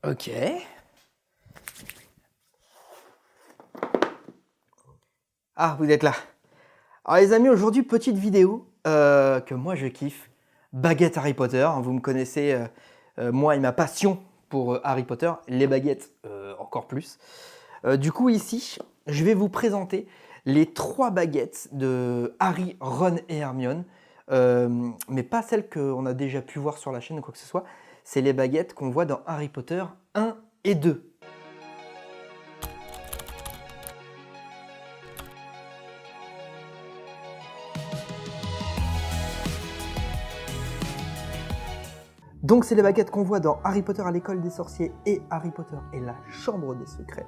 Ok. Ah, vous êtes là. Alors les amis, aujourd'hui, petite vidéo que moi je kiffe. Baguette Harry Potter. Vous me connaissez, moi et ma passion pour Harry Potter. Les baguettes, encore plus. Du coup, ici, je vais vous présenter les 3 baguettes de Harry, Ron et Hermione. Mais pas celles qu'on a déjà pu voir sur la chaîne ou quoi que ce soit. C'est les baguettes qu'on voit dans Harry Potter 1 et 2. Donc c'est les baguettes qu'on voit dans Harry Potter à l'école des sorciers et Harry Potter et la chambre des secrets.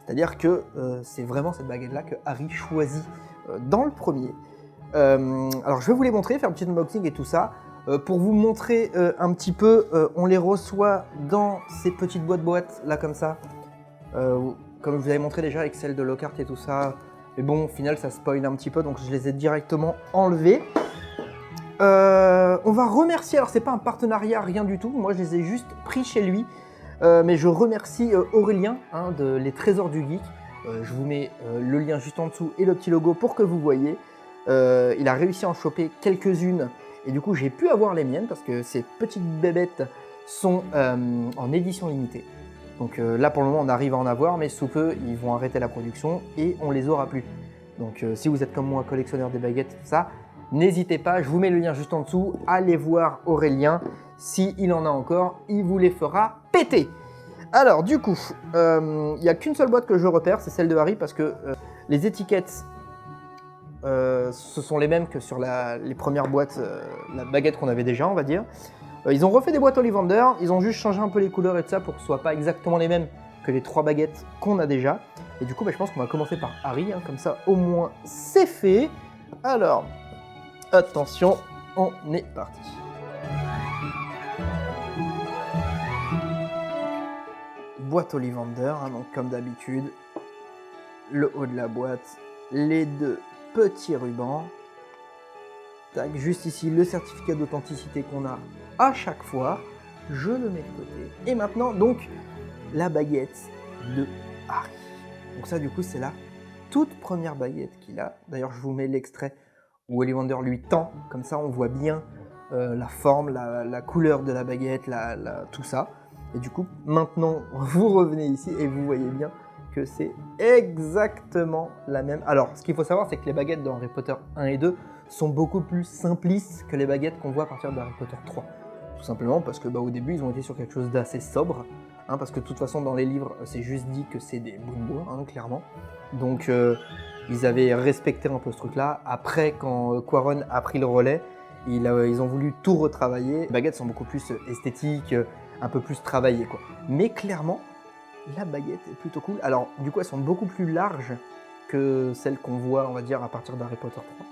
C'est-à-dire que c'est vraiment cette baguette-là que Harry choisit dans le premier. Alors je vais vous les montrer, faire un petit unboxing et tout ça. Pour vous montrer un petit peu, on les reçoit dans ces petites boîtes là comme ça. Comme je vous avais montré déjà avec celle de Lockhart et tout ça. Mais bon, au final ça spoil un petit peu, donc je les ai directement enlevées. On va remercier, alors c'est pas un partenariat, rien du tout, moi je les ai juste pris chez lui, mais je remercie Aurélien de Les Trésors du Geek. Je vous mets le lien juste en dessous et le petit logo pour que vous voyez. Il a réussi à en choper quelques-unes et du coup j'ai pu avoir les miennes parce que ces petites bébêtes sont en édition limitée. Donc là pour le moment on arrive à en avoir, mais sous peu ils vont arrêter la production et on les aura plus. Donc si vous êtes comme moi collectionneur des baguettes, tout ça, n'hésitez pas, je vous mets le lien juste en dessous, allez voir Aurélien, s'il en a encore, il vous les fera péter. Alors du coup, il n'y a qu'une seule boîte que je repère, c'est celle de Harry, parce que les étiquettes, ce sont les mêmes que sur les premières boîtes, la baguette qu'on avait déjà, on va dire. Ils ont refait des boîtes Ollivander, ils ont juste changé un peu les couleurs et tout ça pour que ce ne soit pas exactement les mêmes que les 3 baguettes qu'on a déjà. Et du coup, je pense qu'on va commencer par Harry, comme ça au moins c'est fait. Alors... attention, on est parti. Boîte Ollivander, donc comme d'habitude, le haut de la boîte, les 2 petits rubans. Tac, juste ici le certificat d'authenticité qu'on a à chaque fois. Je le mets de côté. Et maintenant, donc, la baguette de Harry. Donc ça, du coup, c'est la toute première baguette qu'il a. D'ailleurs, je vous mets l'extrait où Ollivander lui tend, comme ça on voit bien la forme, la couleur de la baguette, tout ça. Et du coup, maintenant, vous revenez ici et vous voyez bien que c'est exactement la même. Alors, ce qu'il faut savoir, c'est que les baguettes dans Harry Potter 1 et 2 sont beaucoup plus simplistes que les baguettes qu'on voit à partir de Harry Potter 3. Tout simplement parce que au début, ils ont été sur quelque chose d'assez sobre, parce que de toute façon, dans les livres, c'est juste dit que c'est des bundos, clairement. Donc... ils avaient respecté un peu ce truc-là. Après, quand Quaron a pris le relais, ils ont voulu tout retravailler. Les baguettes sont beaucoup plus esthétiques, un peu plus travaillées, quoi. Mais clairement, la baguette est plutôt cool. Alors, du coup, elles sont beaucoup plus larges que celles qu'on voit, on va dire, à partir d'Harry Potter 3.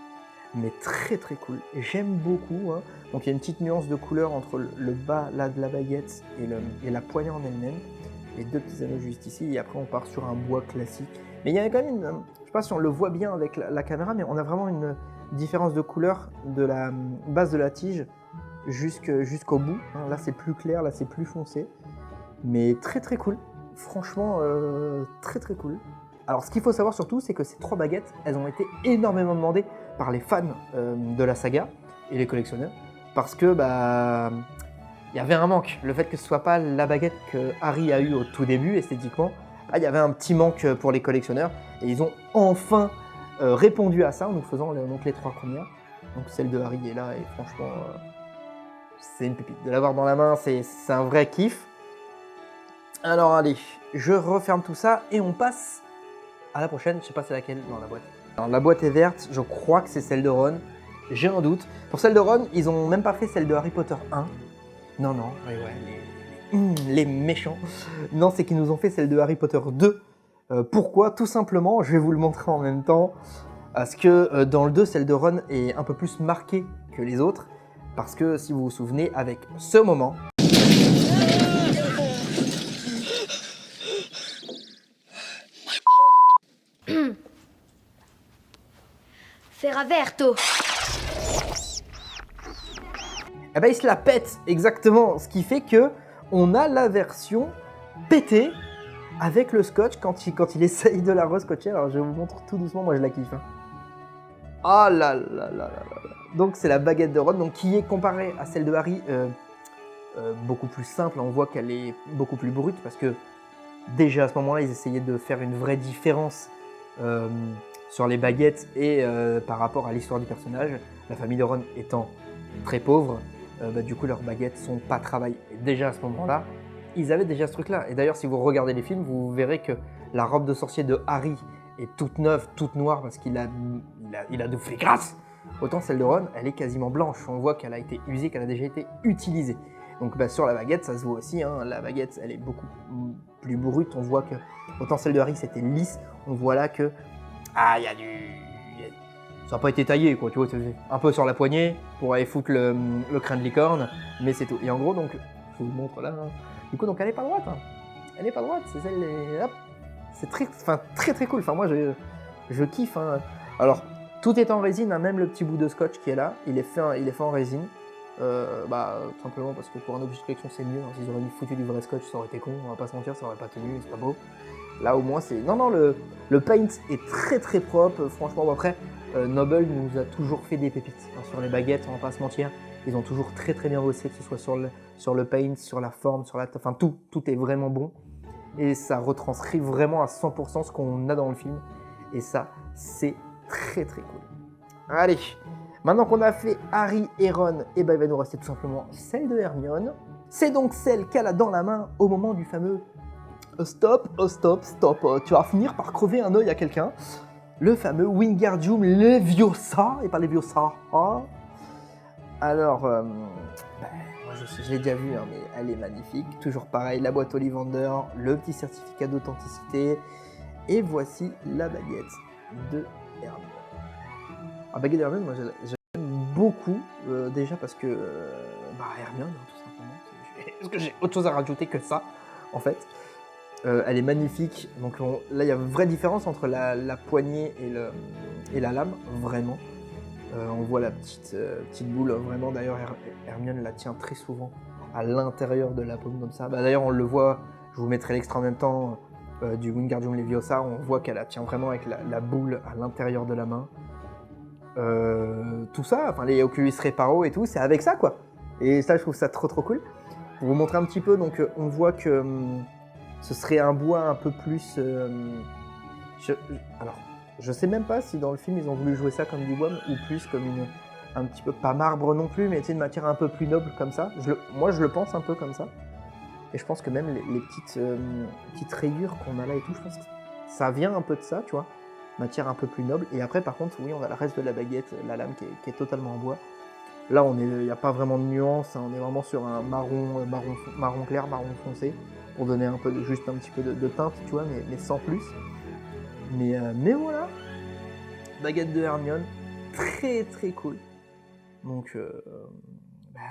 Mais très très cool. J'aime beaucoup. Donc, il y a une petite nuance de couleur entre le bas là, de la baguette et la poignée en elle-même. Les 2 petits anneaux juste ici. Et après, on part sur un bois classique. Mais il y a quand même une... je sais pas si on le voit bien avec la caméra, mais on a vraiment une différence de couleur de la base de la tige jusqu'au bout. Là, c'est plus clair, là, c'est plus foncé. Mais très très cool. Franchement, très très cool. Alors, ce qu'il faut savoir surtout, c'est que ces 3 baguettes, elles ont été énormément demandées par les fans de la saga et les collectionneurs. Parce que, il y avait un manque. Le fait que ce soit pas la baguette que Harry a eue au tout début, esthétiquement, il y avait un petit manque pour les collectionneurs. Et ils ont enfin répondu à ça en nous faisant donc les 3 premières. Donc celle de Harry est là et franchement, c'est une pépite. De l'avoir dans la main, c'est un vrai kiff. Alors allez, je referme tout ça et on passe à la prochaine. Je sais pas c'est laquelle dans la boîte. Alors la boîte est verte, je crois que c'est celle de Ron. J'ai un doute. Pour celle de Ron, ils ont même pas fait celle de Harry Potter 1. Non, les méchants. Non, c'est qu'ils nous ont fait celle de Harry Potter 2. Pourquoi? Tout simplement, je vais vous le montrer en même temps. Parce que dans le 2, celle de Ron est un peu plus marquée que les autres. Parce que si vous vous souvenez, avec ce moment... Ferraverto. Eh ben, il se la pète, exactement. Ce qui fait que on a la version péter avec le scotch quand il essaye de la rescotcher. Alors je vous montre tout doucement, moi je la kiffe. Hein. Ah là là là là là. Donc c'est la baguette de Ron, donc qui est comparée à celle de Harry, beaucoup plus simple. On voit qu'elle est beaucoup plus brute parce que déjà à ce moment-là, ils essayaient de faire une vraie différence sur les baguettes et par rapport à l'histoire du personnage. La famille de Ron étant très pauvre, du coup leurs baguettes sont pas travaillées. Et déjà à ce moment-là, ils avaient déjà ce truc-là. Et d'ailleurs, si vous regardez les films, vous verrez que la robe de sorcier de Harry est toute neuve, toute noire parce qu'il a de fait grâce. Autant celle de Ron, elle est quasiment blanche. On voit qu'elle a été usée, qu'elle a déjà été utilisée. Donc sur la baguette, ça se voit aussi. Hein. La baguette, elle est beaucoup plus brute. On voit que autant celle de Harry, c'était lisse. On voit là que il y a ça n'a pas été taillé, quoi. Tu vois, un peu sur la poignée pour aller foutre le crin de licorne, mais c'est tout. Et en gros, donc, je vous le montre là. Hein. Du coup, donc elle est pas droite. Hein. Elle est pas droite. C'est celle. Hop. C'est très très cool. Enfin, moi, je kiffe. Hein. Alors, tout est en résine, hein, même le petit bout de scotch qui est là, il est fait en résine. Simplement parce que pour un objet de collection, c'est mieux. Hein. S'ils auraient mis foutu du vrai scotch, ça aurait été con. On va pas se mentir, ça aurait pas tenu, c'est pas beau. Là, au moins, c'est. Non, le paint est très très propre. Franchement, bon, après, Noble nous a toujours fait des pépites. Hein, sur les baguettes, on va pas se mentir. Ils ont toujours très très bien bossé, que ce soit sur le paint, sur la forme, enfin tout est vraiment bon. Et ça retranscrit vraiment à 100% ce qu'on a dans le film. Et ça, c'est très très cool. Allez, maintenant qu'on a fait Harry et Ron, il va nous rester tout simplement celle de Hermione. C'est donc celle qu'elle a dans la main au moment du fameux stop, tu vas finir par crever un œil à quelqu'un. Le fameux Wingardium Leviosa, et pas Leviosa. Alors, moi je l'ai déjà vu, hein, mais elle est magnifique. Toujours pareil, la boîte Ollivander, le petit certificat d'authenticité. Et voici la baguette de Hermione. La baguette d'Hermione, moi j'aime beaucoup, déjà parce que Hermione, hein, tout simplement. Parce que j'ai autre chose à rajouter que ça, en fait. Elle est magnifique. Donc là, il y a une vraie différence entre la poignée et la lame, vraiment. On voit la petite boule, vraiment. D'ailleurs, Hermione la tient très souvent à l'intérieur de la paume comme ça. D'ailleurs, on le voit, je vous mettrai l'extrait en même temps du Wingardium Leviosa. On voit qu'elle la tient vraiment avec la boule à l'intérieur de la main. Tout ça, enfin les Oculus Reparo et tout, c'est avec ça, quoi. Et ça, je trouve ça trop cool. Pour vous montrer un petit peu, donc on voit que ce serait un bois un peu plus... Alors, je sais même pas si dans le film ils ont voulu jouer ça comme du bois ou plus comme un petit peu, pas marbre non plus, mais une matière un peu plus noble comme ça. Moi je le pense un peu comme ça. Et je pense que même les petites rayures qu'on a là et tout, je pense que ça vient un peu de ça, tu vois. Matière un peu plus noble. Et après par contre, oui, on a le reste de la baguette, la lame qui est totalement en bois. Là, il n'y a pas vraiment de nuance, hein, on est vraiment sur un marron clair, marron foncé, pour donner juste un petit peu de teinte, tu vois, mais sans plus. Mais voilà, baguette de Hermione, très très cool. Donc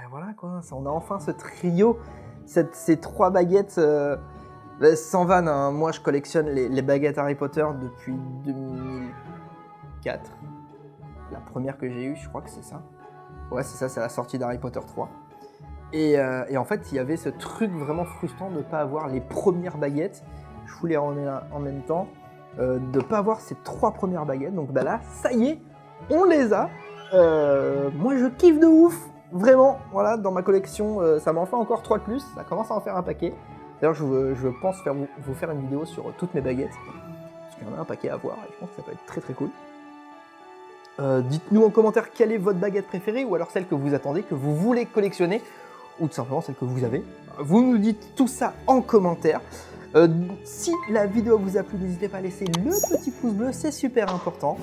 voilà quoi, on a enfin ce trio, ces trois baguettes. Sans vanne, hein, moi je collectionne les baguettes Harry Potter depuis 2004. La première que j'ai eue, je crois que c'est ça. Ouais, c'est ça, c'est la sortie d'Harry Potter 3. Et en fait, il y avait ce truc vraiment frustrant de ne pas avoir les premières baguettes. Je vous les remets là en même temps. De ne pas avoir ces trois premières baguettes. Donc là, ça y est, on les a. Moi, je kiffe de ouf. Vraiment, voilà, dans ma collection, ça m'en fait encore 3 de plus. Ça commence à en faire un paquet. D'ailleurs, je pense vous faire une vidéo sur toutes mes baguettes. Parce qu'il y en a un paquet à voir et je pense que ça peut être très très cool. Dites-nous en commentaire quelle est votre baguette préférée ou alors celle que vous attendez, que vous voulez collectionner ou tout simplement celle que vous avez. Vous nous dites tout ça en commentaire. Si la vidéo vous a plu, n'hésitez pas à laisser le petit pouce bleu, c'est super important.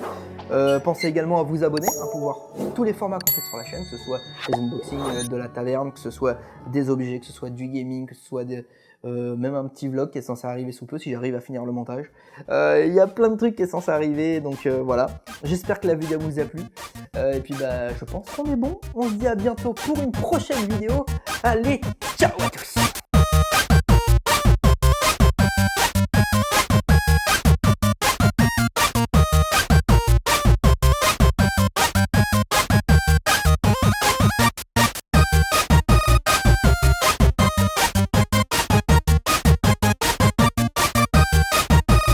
Pensez également à vous abonner pour voir tous les formats qu'on fait sur la chaîne, que ce soit des unboxings de la taverne, que ce soit des objets, que ce soit du gaming, que ce soit même un petit vlog qui est censé arriver sous peu si j'arrive à finir le montage. Il y a plein de trucs qui est censé arriver, donc voilà. J'espère que la vidéo vous a plu. Et puis je pense qu'on est bon. On se dit à bientôt pour une prochaine vidéo. Allez, ciao à tous!